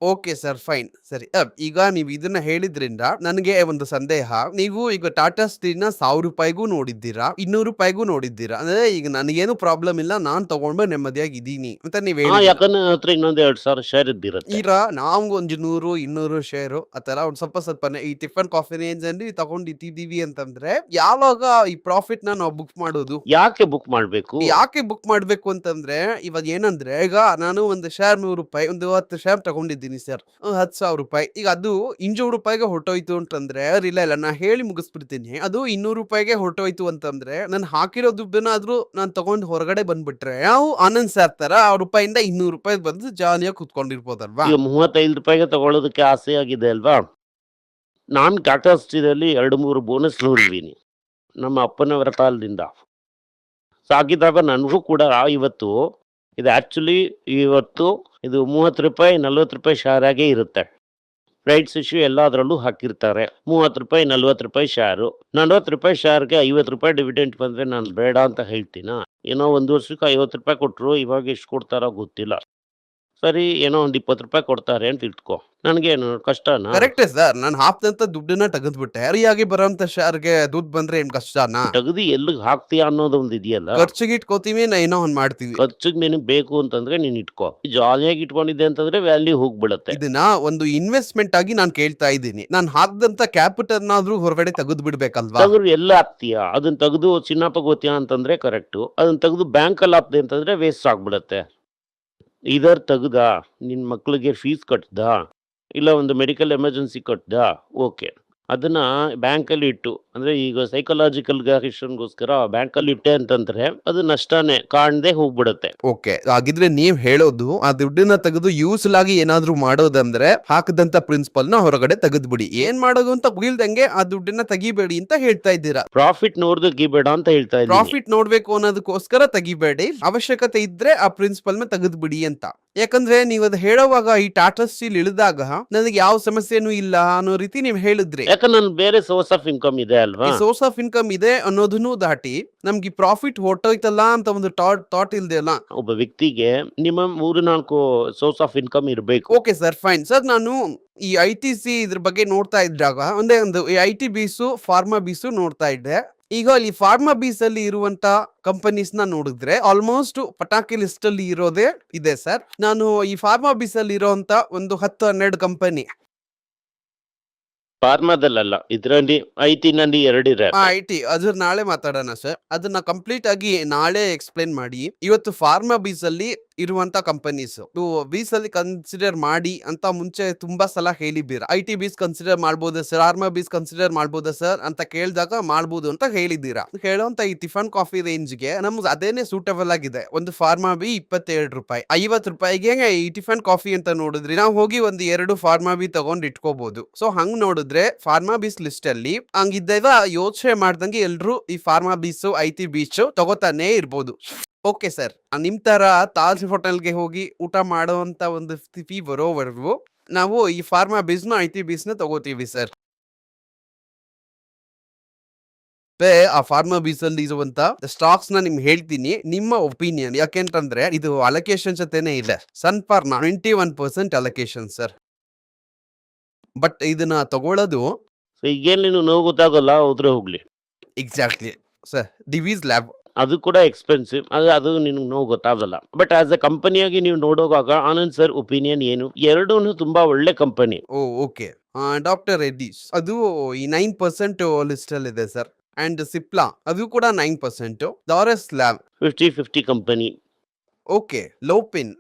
Okay sir, fine. ಸರಿ. ಈಗ ನೀವು ಇದನ್ನ ಹೇಳಿದ್ರಿಂದ ನನಗೆ ಒಂದು ಸಂದೇಹ. ನೀವು ಈಗ ಟಾಟಾ ಸ್ಟೀಲ್‌ನ ₹1000ಗೂ ನೋಡಿದ್ದೀರಾ, ₹200ಗೂ ನೋಡಿದ್ದೀರಾ. ಅಂದ್ರೆ ಈಗ ನನಗೇನು ಪ್ರಾಬ್ಲಮ್ ಇಲ್ಲ. ನಾನ್ ತಗೊಂಡ್ಮೇಲೆ ನೆಮ್ಮದಿಯಾಗಿದ್ದೀನಿ ಅಂತ ನೀವ್ ಹೇಳಿದ್ದೀರಾ. ಯಾಕಂದ್ರೆ ನನ್ನ ಹತ್ರ ಇನ್ನೊಂದ್ 2,000 ಶೇರ್ ಇದ್ದಿರುತ್ತೆ. ಈಗ ನಾವು ಒಂದು 100, 200 ಷೇರು ಆತರ ಒಂದ್ ಸ್ವಲ್ಪನೇ ಈ ಟಿಫನ್ ಕಾಫಿ ರೇಂಜಲ್ಲಿ ತಗೊಂಡಿಟ್ಟಿದೀವಿ ಅಂತಂದ್ರೆ, ಯಾವಾಗ ಈ ಪ್ರಾಫಿಟ್‌ನ ನಾವು ಬುಕ್ ಮಾಡೋದು? ಯಾಕೆ ಬುಕ್ ಮಾಡ್ಬೇಕು? ಯಾಕೆ ಬುಕ್ ಮಾಡ್ಬೇಕು ಅಂತಂದ್ರೆ, ಇವಾಗ ಏನಂದ್ರೆ, ಈಗ ನಾನು ಒಂದು ಶೇರ್ ₹100 ಒಂದು 10 ಶೇರ್ ತಗೊಂಡಿದ್ದೀನಿ ಸರ್. ₹10,000. ಈಗ ಅದು ₹200ಗೆ ಹೊರಟೋಯ್ತು ಅಂತಂದ್ರೆ, ಇಲ್ಲ ನಾ ಹೇಳಿ ಮುಗಿಸ್ಬಿಡ್ತೀನಿ. ಅದು ₹200ಗೆ ಹೊರಟೋಯ್ತು ಅಂತಂದ್ರೆ, ನಾನು ಹಾಕಿರೋ ದುಡ್ಡನ್ನಾದ್ರೂ ನಾನು ತಗೊಂಡು ಹೊರಗಡೆ ಬಂದ್ಬಿಟ್ರೆ, ನಾವು ಆನಂದ್ ಸರ್ ತರ ಆ ರೂಪಾಯಿಂದ ₹200 ಬಂದು ಜಾಲಿಯಾಗಿ ಕುತ್ಕೊಂಡಿರ್ಬೋದಲ್ವಾ? ಈಗ ₹35ಗೆ ತಗೊಳ್ಳೋದಕ್ಕೆ ಆಸೆ ಆಗಿದೆ ಅಲ್ವಾ? ನಾನು ಟಾಟಾ ಸ್ಟೀಲಲ್ಲಿ 2-3 ಬೋನಸ್ ನೋಡಿದ್ದೀನಿ. ನಮ್ಮ ಅಪ್ಪನವರ ಕಾಲದಿಂದ. ಸಾಗಿದಾಗ ನನಗೂ ಕೂಡ ಇವತ್ತು ಇದು ಆಕ್ಚುಲಿ ಇವತ್ತು ಇದು ₹30, ₹40 ಶೇರ್ ಆಗೇ ಇರುತ್ತೆ. ರೈಟ್ಸ್ ಇಶ್ಯೂ ಎಲ್ಲದರಲ್ಲೂ ಹಾಕಿರ್ತಾರೆ. ₹30, ₹40 ಶೇರು. ₹40 ಶೇರ್‌ಗೆ ₹50 ಡಿವಿಡೆಂಡ್ ಬಂದ್ರೆ ನಾನು ಬೇಡ ಅಂತ ಹೇಳ್ತೀನಾ? ಏನೋ ಒಂದು ವರ್ಷಕ್ಕೆ ₹50 ಕೊಟ್ರು, ಇವಾಗ ಎಷ್ಟು ಕೊಡ್ತಾರೋ ಗೊತ್ತಿಲ್ಲ. ಸರಿ, ಏನೋ ಒಂದು ₹20 ಕೊಡ್ತಾರೆ ಅಂತ ಇಟ್ಕೋ. ನನಗೇನು ಕಷ್ಟನಾ? ಕರೆಕ್ಟೇ ಸರ್. ನಾನು ಹಾಕ್ದಂತ ದುಡ್ಡನ್ನ ತೆಗೆದ್ಬಿಟ್ಟೆ. ಫ್ರೀಯಾಗಿ ಬರೋಂತ ಶೇರ್‌ಗೆ ದುಡ್ಡು ಬಂದ್ರೆ ಏನ್ ಕಷ್ಟನಾ? ತೆಗ್ದು ಎಲ್ಲಿಗೆ ಹಾಕ್ತೀಯಾ ಅನ್ನೋದೊಂದು ಇದೆಯಲ್ಲ. ಖರ್ಚಿಗೆ ಇಟ್ಕೋತೀವಿ, ಏನೋ ಒಂದ್ ಮಾಡ್ತೀವಿ. ಖರ್ಚಿಗೆ ನಿನಗೆ ಬೇಕು ಅಂತಂದ್ರೆ ನೀನು ಇಟ್ಕೋ. ಜಾಲಿಯಾಗಿ ಇಟ್ಕೊಂಡಿದ್ದೆ ಅಂತಂದ್ರೆ ವ್ಯಾಲ್ಯೂ ಹೋಗ್ಬಿಡುತ್ತೆ. ಇದನ್ನ ಒಂದು ಇನ್ವೆಸ್ಟ್‌ಮೆಂಟ್ ಆಗಿ ನಾನ್ ಕೇಳ್ತಾ ಇದ್ದೀನಿ. ನಾನ್ ಹಾಕ್ದಂತ ಕ್ಯಾಪಿಟಲ್‌ನಾದ್ರೂ ಹೊರಗಡೆ ತೆಗೆದು ಬಿಡ್ಬೇಕಲ್ವಾ? ತೆಗ್ದು ಎಲ್ಲ ಹಾಕ್ತೀಯಾ? ಅದನ್ನ ತೆಗ್ದು ಚಿನ್ನ ತಗೋತೀಯಾ ಅಂತಂದ್ರೆ ಕರೆಕ್ಟು. ಅದನ್ನ ತೆಗ್ದು ಬ್ಯಾಂಕಲ್ಲಿ ಹಾಕ್ದೆ ಅಂತಂದ್ರೆ ವೇಸ್ಟ್ ಆಗ್ಬಿಡುತ್ತೆ. ಇದರ್ ತೆಗ್ದಾ, ನಿನ್ ಮಕ್ಳಿಗೆ ಫೀಸ್ ಕಟ್ದಾ, ಇಲ್ಲ ಒಂದು ಮೆಡಿಕಲ್ ಎಮರ್ಜೆನ್ಸಿ ಕಟ್ದಾ, ಓಕೆ. ಅದನ್ನ ಬ್ಯಾಂಕಲ್ಲಿ ಇಟ್ಟು, ಅಂದ್ರೆ ಈಗ ಸೈಕಲಾಜಿಕಲ್ ಗೋಸ್ಕರ ಬ್ಯಾಂಕಲ್ಲಿ ಇಟ್ಟೆ ಅಂತಂದ್ರೆ ಅದು ನಷ್ಟನೇ, ಕಾಣ್ದೆ ಹೋಗ್ಬಿಡುತ್ತೆ. ಓಕೆ. ಹಾಗಿದ್ರೆ ನೀವ್ ಹೇಳೋದು ಆ ದುಡ್ಡನ್ನ ತೆಗೆದು ಯೂಸ್‌ಫುಲ್ ಆಗಿ ಏನಾದ್ರೂ ಮಾಡೋದಂದ್ರೆ ಹಾಕದಂತ ಪ್ರಿನ್ಸಿಪಲ್‌ನ ಹೊರಗಡೆ ತೆಗೆದ್ಬಿಡಿ. ಏನ್ ಮಾಡೋದು ಅಂತ ಗೊತ್ತಿಲ್ದಂಗೆ ಆ ದುಡ್ಡನ್ನ ತೆಗಿಬೇಡಿ ಅಂತ ಹೇಳ್ತಾ ಇದ್ದೀರಾ. ಪ್ರಾಫಿಟ್ ನೋಡ್ದಕ್ಕಿಬೇಡ ಅಂತ ಹೇಳ್ತಾ ಇದ್ದೀನಿ. ಪ್ರಾಫಿಟ್ ನೋಡ್ಬೇಕು ಅನ್ನೋದಕ್ಕೋಸ್ಕರ ತೆಗಿಬೇಡಿ. ಅವಶ್ಯಕತೆ ಇದ್ರೆ ಆ ಪ್ರಿನ್ಸಿಪಲ್‌ನ ತೆಗೆದ್ಬಿಡಿ ಅಂತ. ಯಾಕಂದ್ರೆ ನೀವ್ ಅದ್ ಹೇಳೋವಾಗ ಈ ಟಾಟಾ ಸ್ಟೀಲ್ ಇಳಿದಾಗ ನನಗೆ ಯಾವ ಸಮಸ್ಯೆನೂ ಇಲ್ಲ ಅನ್ನೋ ರೀತಿ ನೀವ್ ಹೇಳಿದ್ರಿ. ಯಾಕಂದ್ರೆ ನನ್ ಬೇರೆ ಸೋರ್ಸ್ ಆಫ್ ಇನ್ಕಮ್ ಇದೆ ಅಲ್ವಾ? ಈ ಸೋರ್ಸ್ ಆಫ್ ಇನ್ಕಮ್ ಇದೆ ಅನ್ನೋದನ್ನು ದಾಟಿ ನಮ್ಗೆ ಪ್ರಾಫಿಟ್ ಹೊರಟೋಯ್ತಲ್ಲ ಅಂತ ಒಂದು ಥಾಟ್ ಇಲ್ದೆ ಅಲ್ಲ. ಒಬ್ಬ ವ್ಯಕ್ತಿಗೆ ಮಿನಿಮಮ್ 3-4 ಸೋರ್ಸ್ ಆಫ್ ಇನ್ಕಮ್ ಇರಬೇಕು. Okay sir, fine. ಸರ್, ನಾನು ಈ ಐಟಿಸಿ ಇದ್ರ ಬಗ್ಗೆ ನೋಡ್ತಾ ಇದ್ದಾಗ ಒಂದೇ ಒಂದು ಐಟಿ ಬೀಸು, ಫಾರ್ಮಾ ಬೀಸು ನೋಡ್ತಾ ಇದ್ದೆ. ಈಗ ಅಲ್ಲಿ ಫಾರ್ಮಾ ಬೀಸ್ ಅಲ್ಲಿ ಇರುವಂತ ಕಂಪನೀಸ್ ನ ನೋಡಿದ್ರೆ ಆಲ್ಮೋಸ್ಟ್ ಪಟಾಕಿ ಲಿಸ್ಟ್ ಅಲ್ಲಿ ಇರೋದೇ ಇದೆ ಸರ್. ನಾನು ಈ ಫಾರ್ಮಾ ಬೀಸ್ ಅಲ್ಲಿ ಇರೋಂತ ಒಂದು 10-12 ಕಂಪನಿ ಫಾರ್ಮಾದಲ್ಲ, ಇದರಲ್ಲಿ ಐಟಿನಲ್ಲಿ 2 ಇದೆ. ಐಟಿ ಅದ್ರ ನಾಳೆ ಮಾತಾಡೋಣ ಸರ್. ಅದನ್ನ ಕಂಪ್ಲೀಟ್ ಆಗಿ ನಾಳೆ ಎಕ್ಸ್ಪ್ಲೇನ್ ಮಾಡಿ. ಇವತ್ತು ಫಾರ್ಮಾ ಬೀಸ್ ಅಲ್ಲಿ ಇರುವಂತ ಕಂಪನೀಸ್ ಬೀಸ್ ಅಲ್ಲಿ ಕನ್ಸಿಡರ್ ಮಾಡಿ ಅಂತ ಮುಂಚೆ ತುಂಬಾ ಸಲ ಹೇಳಿದ್ದೀರಾ. ಐಟಿ ಬೀಸ್ ಕನ್ಸಿಡರ್ ಮಾಡ್ಬೋದಾ ಸರ್, ಫಾರ್ಮಾ ಬೀಸ್ ಕನ್ಸಿಡರ್ ಮಾಡ್ಬೋದಾ ಸರ್ ಅಂತ ಕೇಳಿದಾಗ ಮಾಡ್ಬೋದು ಅಂತ ಹೇಳಿದ್ದೀರಾ. ಹೇಳೋಂತ ಈ ಟಿಫನ್ ಕಾಫಿ ರೇಂಜ್ಗೆ ನಮ್ಗೆ ಅದೇನೆ ಸೂಟಬಲ್ ಆಗಿದೆ. ಒಂದು ಫಾರ್ಮಾ ಬಿ ₹22, ₹50ಗೆ ಈ ಟಿಫನ್ ಕಾಫಿ ಅಂತ ನೋಡಿದ್ರಿ ನಾವು ಹೋಗಿ ಒಂದು 2 ಫಾರ್ಮಾ ಬಿ ತಗೊಂಡ್ ಇಟ್ಕೋಬಹುದು. ಸೊ ಹಂಗ್ ನೋಡಿದ್ರೆ ಫಾರ್ಮಾ ಬೀಸ್ ಲಿಸ್ಟ್ ಅಲ್ಲಿ ಹಂಗಿದ್ದಾಗ ಯೋಚನೆ ಮಾಡ್ದಂಗೆ ಎಲ್ರು ಈ ಫಾರ್ಮಾ ಬೀಸು, ಐಟಿ ಬೀಚ್ ತಗೋತಾನೆ ಇರ್ಬೋದು. ಓಕೆ ಸರ್, ನಿಮ್ ತರ ತಾಜ್ ಹೋಟೆಲ್ಗೆ ಹೋಗಿ ಊಟ ಮಾಡೋಂತ ಒಂದು ಸ್ಥಿತಿ ಬರೋವರೆಗೂ ನಾವು ಈ ಫಾರ್ಮಾ ಬೀಸ್ನ, ಐಟಿ ಬೀಸ್ನ ತಗೋತೀವಿ ಸರ್. ಆ ಫಾರ್ಮಾ ಬೀಸ್ ಅಲ್ಲಿ ಇರುವಂತ ಸ್ಟಾಕ್ಸ್ ನ ನಿಮ್ಗೆ ಹೇಳ್ತೀನಿ, ನಿಮ್ಮ ಒಪಿನಿಯನ್. ಯಾಕೆಂತಂದ್ರೆ ಇದು ಅಲೋಕೇಶನ್ ಜೊತೆನೆ ಇದೆ. ಸನ್ ಫಾರ್ಮಾ 91% ಅಲೋಕೇಶನ್ ಸರ್. ಬಟ್ ಇದನ್ನ ತಗೊಳ್ಳೋದು ಈಗೇನು ನೀನು ನೋವು ಗೊತ್ತಾಗಲ್ಲ, ಹೋದ್ರೆ ಹೋಗ್ಲಿ. Exactly sir. ದಿವೀಸ್ ಲ್ಯಾಬ್ ಅದು ಕೂಡ ಎಕ್ಸ್ಪೆನ್ಸಿವ್, ಅದು ನಿನಗೆ ನೋವು ಗೊತ್ತಾಗಲ್ಲ. ಬಟ್ ಆಸ್ ಎ ಕಂಪನಿಯಾಗಿ ನೀವು ನೋಡೋವಾಗ ಆನಂದ್ ಸರ್ ಒಪಿನಿಯನ್ ಏನು? ಎರಡೂ ತುಂಬಾ ಒಳ್ಳೆ ಕಂಪನಿ. ಓಕೆ. ಡಾಕ್ಟರ್ ರೆಡ್ಡಿಸ್ ಅದು ಈ 9% ಲಿಸ್ಟ್ ಅಲ್ಲಿ ಇದೆ ಸರ್. ಅಂಡ್ ಸಿಪ್ಲಾ ಅದು ಕೂಡ 9%. ಡಾರಸ್ lab 50-50 company. Okay. Lupin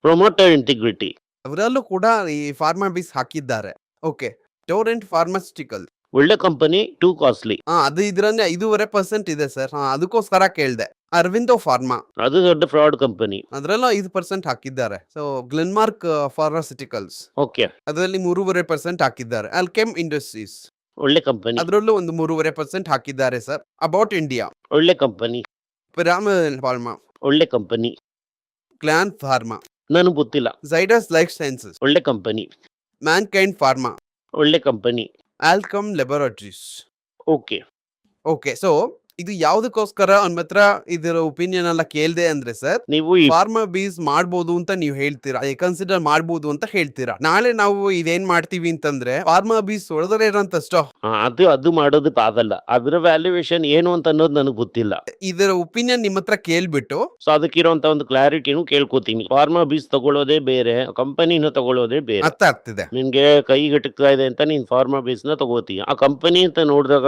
promoter integrity ಅವರಲ್ಲೂ ಕೂಡ ಈ ಫಾರ್ಮಾ ಬೀಸ್ ಹಾಕಿದ್ದಾರೆ. ಓಕೆ. ಟೋರೆಂಟ್ ಫಾರ್ಮಾಸ್ಯೂಟಿಕಲ್ ಒಳ್ಳೆ ಕಂಪನಿ, ಟೂ ಕಾಸ್ಟ್ಲಿ. ಅದು ಇದ್ರಲ್ಲಿ 5% ಇದೆ ಸರ್. ಅದಕ್ಕೋಸ್ಕರ ಕೇಳ್ದೆ. ಅರವಿಂದೋ ಫಾರ್ಮಾ ಅದು ದೊಡ್ಡ ಫ್ರಾಡ್ ಕಂಪನಿ, ಅದ್ರಲ್ಲೂ 5% ಹಾಕಿದ್ದಾರೆ. ಸೊ ಗ್ಲೆನ್ಮಾರ್ಕ್ ಫಾರ್ಮಾಸ್ಯೂಟಿಕಲ್ಸ್ ಓಕೆ, ಅದರಲ್ಲಿ 3.5% ಹಾಕಿದ್ದಾರೆ. ಅಲ್ಕೆಮ್ ಇಂಡಸ್ಟ್ರೀಸ್ ಒಳ್ಳೆ ಕಂಪನಿ, ಅದರಲ್ಲೂ ಒಂದು 3.5% ಹಾಕಿದ್ದಾರೆ ಸರ್. ಅಬೌಟ್ ಇಂಡಿಯಾ ಒಳ್ಳೆ ಕಂಪನಿ, ಪಿರಾಮಿಡ್ ಫಾರ್ಮಾ, ಒಳ್ಳೆ ಕಂಪನಿ, ಕ್ಲಾನ್ ಫಾರ್ಮಾ, ನನಗೆ ಗೊತ್ತಿಲ್ಲ. ಝೈಡಸ್ ಲೈಫ್ ಸೈನ್ಸಸ್, ಒಳ್ಳೆ ಕಂಪನಿ, ಮ್ಯಾನ್ಕೈಂಡ್ ಫಾರ್ಮಾ, ಒಳ್ಳೆ company, Alkem laboratories. Okay. Okay. So ಇದು ಯಾವ್ದಕ್ಕೋಸ್ಕರ ಅವ್ನ ಹತ್ರ ಇದರ ಒಪಿನಿಯನ್ ಎಲ್ಲ ಕೇಳ್ದೆ ಅಂದ್ರೆ ಸರ್, ನೀವು ಈ ಫಾರ್ಮಾ ಬೀಸ್ ಮಾಡ್ಬೋದು ಅಂತ ನೀವು ಹೇಳ್ತೀರಾ, ಕನ್ಸಿಡರ್ ಮಾಡ್ಬೋದು ಅಂತ ಹೇಳ್ತೀರಾ. ನಾಳೆ ನಾವು ಇದೇನ್ ಮಾಡ್ತೀವಿ ಅಂತಂದ್ರೆ ಫಾರ್ಮಾ ಬೀಸ್ ಒಳಗಡೆ ಇರೋಂತ ಸ್ಟಾಕ್ ಅದು ಮಾಡೋದಕ್ಕೆ ಆಗಲ್ಲ. ಅದರ ವ್ಯಾಲ್ಯೂಯೇಷನ್ ಏನು ಅಂತ ಅನ್ನೋದು ನನಗೆ ಗೊತ್ತಿಲ್ಲ. ಇದರ ಒಪಿನಿಯನ್ ನಿಮ್ಮ ಹತ್ರ ಕೇಳ್ಬಿಟ್ಟು ಸೊ ಅದಕ್ಕಿರುವಂತ ಒಂದು ಕ್ಲಾರಿಟಿನೂ ಕೇಳ್ಕೊತೀನಿ. ಫಾರ್ಮಾ ಬೀಸ್ ತಗೊಳ್ಳೋದೇ ಬೇರೆ, ಕಂಪನಿನ ತಗೊಳ್ಳೋದೇ ಬೇರೆ. ಅರ್ಥ ಆಗ್ತಿದೆ. ನಿನ್ಗೆ ಕೈ ಗಟಕ್ತಾ ಇದೆ ಅಂತ ನೀನ್ ಫಾರ್ಮಾ ಬೇಸ್ ನ ತಗೋತೀಯ. ಆ ಕಂಪನಿ ಅಂತ ನೋಡಿದಾಗ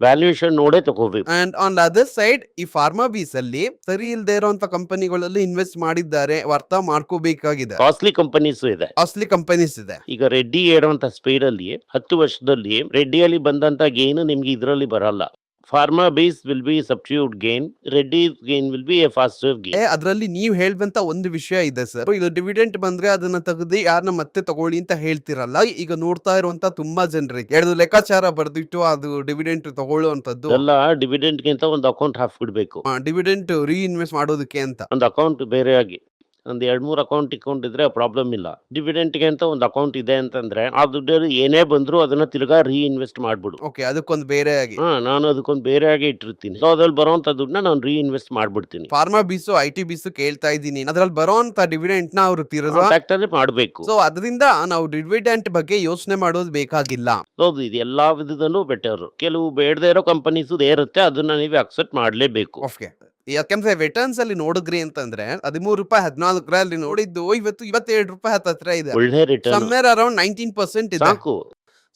ವ್ಯಾಲ್ಯೂಯೇಷನ್ ನೋಡೇ ತಗೋಬೇಕು. And on the other side, ಈ ಫಾರ್ಮಾ ಬೀಸ್ ಅಲ್ಲಿ ಸರಿ ಇಲ್ದೇ ಇರುವಂತ ಕಂಪನಿಗಳಲ್ಲಿ ಇನ್ವೆಸ್ಟ್ ಮಾಡಿದ್ದಾರೆ, ಅರ್ಥ ಮಾಡ್ಕೋಬೇಕಾಗಿದೆ. ಕಾಸ್ಟ್ಲಿ ಕಂಪನೀಸ್ ಇದೆ, ಕಾಸ್ಟ್ಲಿ ಕಂಪನೀಸ್ ಇದೆ. ಈಗ ರೆಡ್ಡಿ ಹೇಳುವಂತ ಸ್ಪೀಡ್ ಅಲ್ಲಿ 10 ವರ್ಷದಲ್ಲಿ ರೆಡ್ಡಿಯಲ್ಲಿ ಬಂದಂತ ಗೇನ್ ನಿಮ್ಗೆ ಇದರಲ್ಲಿ ಬರಲ್ಲ. Pharma base will be substitute gain, Reddy gain will be A faster gain. ಅದ್ರಲ್ಲಿ ನೀವ್ ಹೇಳ್ಬಂತ ಒಂದು ವಿಷಯ ಇದೆ ಸರ್, ಇದು ಡಿವಿಡೆಂಟ್ ಬಂದ್ರೆ ಅದನ್ನ ತೆಗೆದು ಯಾರನ್ನ ಮತ್ತೆ ತಗೊಳ್ಳಿ ಅಂತ ಹೇಳ್ತಿರಲ್ಲ. ಈಗ ನೋಡ್ತಾ ಇರುವಂತ ತುಂಬಾ ಜನರಿಗೆ ಎರಡು ಲೆಕ್ಕಾಚಾರ ಬರ್ದಿಟ್ಟು ಅದು ಡಿವಿಡೆಂಟ್ ತಗೊಳ್ಳುವಂತದ್ದು ಎಲ್ಲ ಡಿವಿಡೆಂಟ್ ಗಿಂತ ಒಂದು ಅಕೌಂಟ್ ಹಾಕ್ಬಿಡ್ಬೇಕು, ಡಿವಿಡೆಂಟ್ ರೀಇನ್ವೆಸ್ಟ್ ಮಾಡೋದಕ್ಕೆ ಅಂತ. ಒಂದು ಅಕೌಂಟ್ ಬೇರೆ ಆಗಿ ಒಂದು 2-3 ಅಕೌಂಟ್ ಇದ್ರೆ ಪ್ರಾಬ್ಲಮ್ ಇಲ್ಲ. ಡಿವಿಡೆಂಟ್ಗೆ ಅಂತ ಒಂದು ಅಕೌಂಟ್ ಇದೆ ಅಂತಂದ್ರೆ ಆ ದುಡ್ಡಲ್ಲಿ ಏನೇ ಬಂದ್ರು ಅದನ್ನ ತಿರ್ಗಾ ರೀಇನ್ವೆಸ್ಟ್ ಮಾಡ್ಬಿಡು. ಓಕೆ, ಅದಕ್ಕೊಂದು ಬೇರೆ ಆಗಿ ನಾನು ಅದಕ್ಕೊಂದು ಬೇರೆ ಆಗಿ ಇಟ್ಟಿರ್ತೀನಿ. ಸೊ ಅದ್ರಲ್ಲಿ ಬರೋಂತ ದುಡ್ಡನ್ನ ನಾನು ರೀಇನ್ವೆಸ್ಟ್ ಮಾಡ್ಬಿಡ್ತೀನಿ. ಫಾರ್ಮಾ ಬೀಸು ಐಟಿ ಬೀಸು ಕೇಳ್ತಾ ಇದ್ದೀನಿ, ಅದ್ರಲ್ಲಿ ಬರೋಂತ ಡಿವಿಡೆಂಟ್ ನ ಅವರು ಫ್ಯಾಕ್ಟರಿ ಮಾಡ್ಬೇಕು. ಸೊ ಅದರಿಂದ ನಾವು ಡಿವಿಡೆಂಟ್ ಬಗ್ಗೆ ಯೋಚನೆ ಮಾಡೋದು ಬೇಕಾಗಿಲ್ಲ. ಹೌದು, ಇದು ಎಲ್ಲಾ ವಿಧದಲ್ಲೂ ಬೆಟರ್. ಕೆಲವು ಬೇಡದೇ ಇರೋ ಕಂಪನೀಸ್ ಇರುತ್ತೆ, ಅದನ್ನ ನೀವು ಅಕ್ಸೆಪ್ಟ್ ಮಾಡ್ಲೇಬೇಕು. ಓಕೆ, ಯಾಕಂದ್ರೆ ರಿಟರ್ನ್ಸ್ ಅಲ್ಲಿ ನೋಡಿದ್ರಿ ಅಂತಂದ್ರೆ 13 ರೂಪಾಯಿ 14 ಅಲ್ಲಿ ನೋಡಿದ್ದು ಇವತ್ತು 27 ರೂಪಾಯಿ ಹತ್ರ ಇದೆ. ಒಳ್ಳೆ ರಿಟರ್ನ್, ಸಮ್ವೇರ್ ಅರೌಂಡ್ 19% ಇದೆ. ಸಾಕು.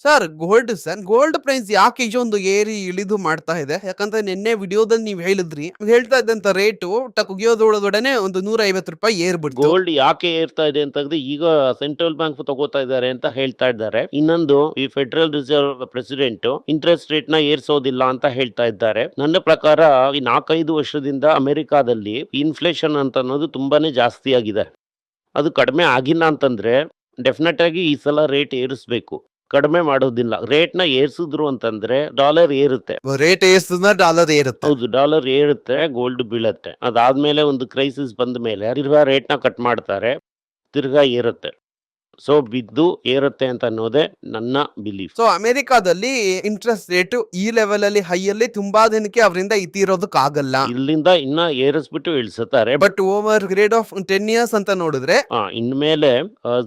ಸರ್, ಗೋಲ್ಡ್ ಪ್ರೈಸ್ ಯಾಕೆ ಇಷ್ಟೊಂದು ಏರಿ ಇಳಿದು ಮಾಡ್ತಾ ಇದೆ? ಯಾಕಂದ್ರೆ ನಿನ್ನೆ ವಿಡಿಯೋದಲ್ಲಿ ನೀವು ಹೇಳಿದ್ರಿ, ಹೇಳ್ತಾ ಇದ್ದಂತ ರೇಟು ಮುಗಿಯೋದೊಳಗಡೆ ಒಂದು 150 ರೂಪಾಯಿ ಏರ್ಬಿಡ್ತು. ಗೋಲ್ಡ್ ಯಾಕೆ ಏರ್ತಾ ಇದೆ ಅಂತಂದ್ರೆ ಈಗ ಸೆಂಟ್ರಲ್ ಬ್ಯಾಂಕ್ ತಗೋತಾ ಇದ್ದಾರೆ ಅಂತ ಹೇಳ್ತಾ ಇದ್ದಾರೆ. ಇನ್ನೊಂದು, ಈ federal reserve president interest rate ನ ಏರ್ಸೋದಿಲ್ಲ ಅಂತ ಹೇಳ್ತಾ ಇದ್ದಾರೆ. ನನ್ನ ಪ್ರಕಾರ ಈ 4-5 ವರ್ಷದಿಂದ ಅಮೆರಿಕಾದಲ್ಲಿ ಇನ್ಫ್ಲೇಷನ್ ಅಂತ ಅನ್ನೋದು ತುಂಬಾನೇ ಜಾಸ್ತಿ ಆಗಿದೆ. ಅದು ಕಡಿಮೆ ಆಗಿಲ್ಲ ಅಂತಂದ್ರೆ ಡೆಫಿನೆಟ್ ಆಗಿ ಈ ಸಲ ರೇಟ್ ಏರಿಸಬೇಕು, ಕಡಿಮೆ ಮಾಡೋದಿಲ್ಲ. ರೇಟ್ ನ ಏರ್ಸಿದ್ರು ಅಂತಂದ್ರೆ ಡಾಲರ್ ಏರುತ್ತೆ, ರೇಟ್ ಏರಿಸಿದ್ರೆ ಡಾಲರ್ ಏರುತ್ತೆ. ಹೌದು, ಡಾಲರ್ ಏರುತ್ತೆ, ಗೋಲ್ಡ್ ಬೀಳುತ್ತೆ. ಅದಾದ್ಮೇಲೆ ಒಂದು ಕ್ರೈಸಿಸ್ ಬಂದ ಮೇಲೆ ತಿರ್ಗಾ ರೇಟ್ ನ ಕಟ್ ಮಾಡ್ತಾರೆ, ತಿರ್ಗಾ ಏರುತ್ತೆ. ಸೊ ಬಿದ್ದು ಏರುತ್ತೆ ಅಂತ ಅನ್ನೋದೇ ನನ್ನ ಬಿಲೀಫ್. ಸೊ ಅಮೆರಿಕಾದಲ್ಲಿ ಇಂಟ್ರೆಸ್ಟ್ ರೇಟ್ ಈ ಲೆವೆಲ್ ಅಲ್ಲಿ ಹೈ ಅಲ್ಲಿ ತುಂಬಾ ದಿನಕ್ಕೆ ಅವರಿಂದ ಇತ್ತಿರೋದಕ್ಕಾಗಲ್ಲ. ಇಲ್ಲಿಂದ ಇನ್ನ ಏರಿಸ್ಬಿಟ್ಟು ಇಳಿಸುತ್ತಾರೆ. But over grade of 10 years ಅಂತ ನೋಡಿದ್ರೆ ಇನ್ಮೇಲೆ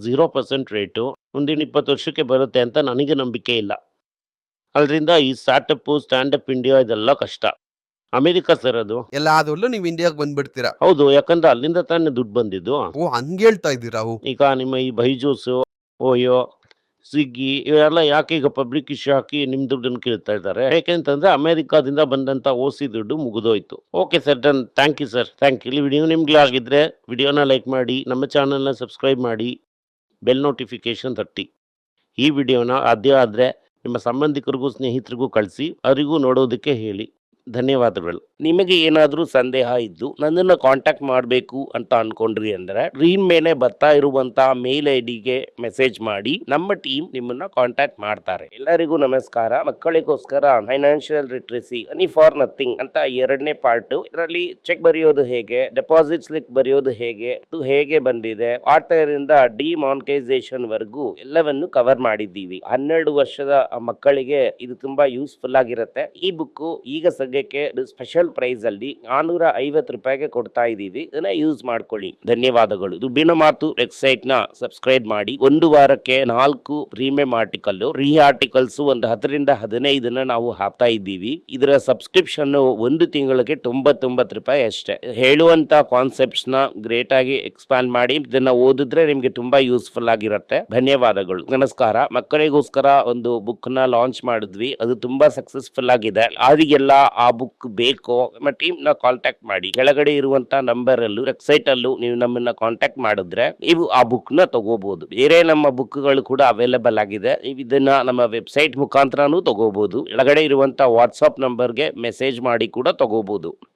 0% ರೇಟು ಮುಂದಿನ 20 ವರ್ಷಕ್ಕೆ ಬರುತ್ತೆ ಅಂತ ನನಗೆ ನಂಬಿಕೆ ಇಲ್ಲ. ಅದರಿಂದ ಈ ಸ್ಟಾರ್ಟ್ಅಪ್ ಇಂಡಿಯಾ ಇದೆಲ್ಲ ಕಷ್ಟ. ಅಮೆರಿಕ ಸರ್ ಅದು ಎಲ್ಲಾದ್ರಲ್ಲೂ ನೀವು ಇಂಡಿಯಾಗೆ ಬಂದ್ಬಿಡ್ತೀರಾ. ಹೌದು, ಯಾಕಂದ್ರೆ ಅಲ್ಲಿಂದ ತಾನೇ ದುಡ್ಡು ಬಂದಿದ್ದು. ಹಂಗ ಹೇಳ್ತಾ ಇದ್ದೀರಾ? ಈಗ ನಿಮ್ಮ ಈ ಬೈಜೂಸ್, ಓಯೋ, ಸ್ವಿಗ್ಗಿ ಇವೆಲ್ಲ ಯಾಕೆ ಈಗ ಪಬ್ಲಿಕ್ ಇಶ್ಯೂ ಹಾಕಿ ನಿಮ್ ದುಡ್ಡನ್ನು ಕೇಳ್ತಾ ಇದ್ದಾರೆ? ಯಾಕೆಂತಂದ್ರೆ ಅಮೆರಿಕಾದಿಂದ ಬಂದಂತ ಓಸಿ ದುಡ್ಡು ಮುಗಿದೋಯ್ತು. Okay sir, done. Thank you sir, thank you. Video ನಿಮ್ಗೆ ಆಗಿದ್ರೆ ವಿಡಿಯೋನ ಲೈಕ್ ಮಾಡಿ, ನಮ್ಮ ಚಾನಲ್ನ ಸಬ್ಸ್ಕ್ರೈಬ್ ಮಾಡಿ, ಬೆಲ್ ನೋಟಿಫಿಕೇಶನ್ ತಟ್ಟಿ. ಈ ವಿಡಿಯೋನ ಸಾಧ್ಯ ಆದ್ರೆ ನಿಮ್ಮ ಸಂಬಂಧಿಕರಿಗೂ ಸ್ನೇಹಿತರಿಗೂ ಕಳಿಸಿ, ಅವರಿಗೂ ನೋಡೋದಕ್ಕೆ ಹೇಳಿ. ಧನ್ಯವಾದಗಳು. ನಿಮಗೆ ಏನಾದರೂ ಸಂದೇಹ ಇದ್ದು ನನ್ನನ್ನು ಕಾಂಟ್ಯಾಕ್ಟ್ ಮಾಡಬೇಕು ಅಂತ ಅನ್ಕೊಂಡ್ರಿ ಅಂದ್ರೆ ಸ್ಕ್ರೀನ್ ಮೇಲೆ ಬರ್ತಾ ಇರುವಂತಹ ಮೇಲ್ ಐಡಿಗೆ ಮೆಸೇಜ್ ಮಾಡಿ, ನಮ್ಮ ಟೀಮ್ ನಿಮ್ಮನ್ನ ಕಾಂಟ್ಯಾಕ್ಟ್ ಮಾಡ್ತಾರೆ. ಎಲ್ಲರಿಗೂ ನಮಸ್ಕಾರ. ಮಕ್ಕಳಿಗೋಸ್ಕರ financial literacy money for nothing ಅಂತ 2ನೇ ಪಾರ್ಟ್. ಇದರಲ್ಲಿ ಚೆಕ್ ಬರೆಯೋದು ಹೇಗೆ, ಡೆಪಾಸಿಟ್ ಸ್ಲಿಪ್ ಬರೆಯೋದು ಹೇಗೆ, ಇದು ಹೇಗೆ ಬಂದಿದೆ, ಆಟರಿಂದ ಡಿಮಾನಿಟೈಸೇಷನ್ ವರೆಗೂ ಎಲ್ಲವನ್ನು ಕವರ್ ಮಾಡಿದ್ದೀವಿ. 12 ವರ್ಷದ ಮಕ್ಕಳಿಗೆ ಇದು ತುಂಬಾ ಯೂಸ್ಫುಲ್ ಆಗಿರುತ್ತೆ. ಈ ಬುಕ್ ಈಗ ಸದ್ಯಕ್ಕೆ ಸ್ಪೆಷಲ್ ಪ್ರೈಸ್ ಅಲ್ಲಿ 450 ರೂಪಾಯಿಗೆ ಕೊಡ್ತಾ ಇದೀವಿ. ಇದನ್ನ ಯೂಸ್ ಮಾಡ್ಕೊಳ್ಳಿ. ಧನ್ಯವಾದಗಳು. ದುಡ್ಡಿನ ಮಾತು ವೆಬ್ಸೈಟ್ ನ ಸಬ್ಸ್ಕ್ರೈಬ್ ಮಾಡಿ. 1 ವಾರಕ್ಕೆ 4 ಪ್ರೀಮಿಯಂ ಆರ್ಟಿಕಲ್, ರೀ ಆರ್ಟಿಕಲ್ಸ್ ಒಂದು 10ರಿಂದ 15 ನಾವು ಹಾಕ್ತಾ ಇದ್ದೀವಿ. ಇದರ ಸಬ್ಸ್ಕ್ರಿಪ್ಷನ್ 1 ತಿಂಗಳಿಗೆ 99 ರೂಪಾಯಿ ಅಷ್ಟೇ. ಹೇಳುವಂತ ಕಾನ್ಸೆಪ್ಟ್ಸ್ ನ ಗ್ರೇಟ್ ಆಗಿ ಎಕ್ಸ್ಪ್ಯಾಂಡ್ ಮಾಡಿ, ಇದನ್ನ ಓದಿದ್ರೆ ನಿಮ್ಗೆ ತುಂಬಾ ಯೂಸ್ಫುಲ್ ಆಗಿರುತ್ತೆ. ಧನ್ಯವಾದಗಳು. ನಮಸ್ಕಾರ. ಮಕ್ಕಳಿಗೋಸ್ಕರ ಒಂದು ಬುಕ್ ನ ಲಾಂಚ್ ಮಾಡಿದ್ವಿ, ಅದು ತುಂಬಾ ಸಕ್ಸಸ್ಫುಲ್ ಆಗಿದೆ. ಅವರಿಗೆಲ್ಲ ಆ ಬುಕ್ ಬೇಕು, ನಮ್ಮ ಟೀಮ್ ನ ಕಾಂಟ್ಯಾಕ್ಟ್ ಮಾಡಿ. ಕೆಳಗಡೆ ಇರುವಂತ ನಂಬರ್ ಅಲ್ಲೂ ವೆಬ್ಸೈಟ್ ಅಲ್ಲೂ ನೀವು ನಮ್ಮನ್ನ ಕಾಂಟ್ಯಾಕ್ಟ್ ಮಾಡಿದ್ರೆ ನೀವು ಆ ಬುಕ್ ನ ತಗೋಬಹುದು. ಬೇರೆ ನಮ್ಮ ಬುಕ್ ಗಳು ಕೂಡ ಅವೈಲೇಬಲ್ ಆಗಿದೆ. ನೀವು ಇದನ್ನ ನಮ್ಮ ವೆಬ್ಸೈಟ್ ಮುಖಾಂತರನೂ ತಗೋಬಹುದು. ಕೆಳಗಡೆ ಇರುವಂತ ವಾಟ್ಸ್ಆಪ್ ನಂಬರ್ಗೆ ಮೆಸೇಜ್ ಮಾಡಿ ಕೂಡ ತಗೋಬಹುದು.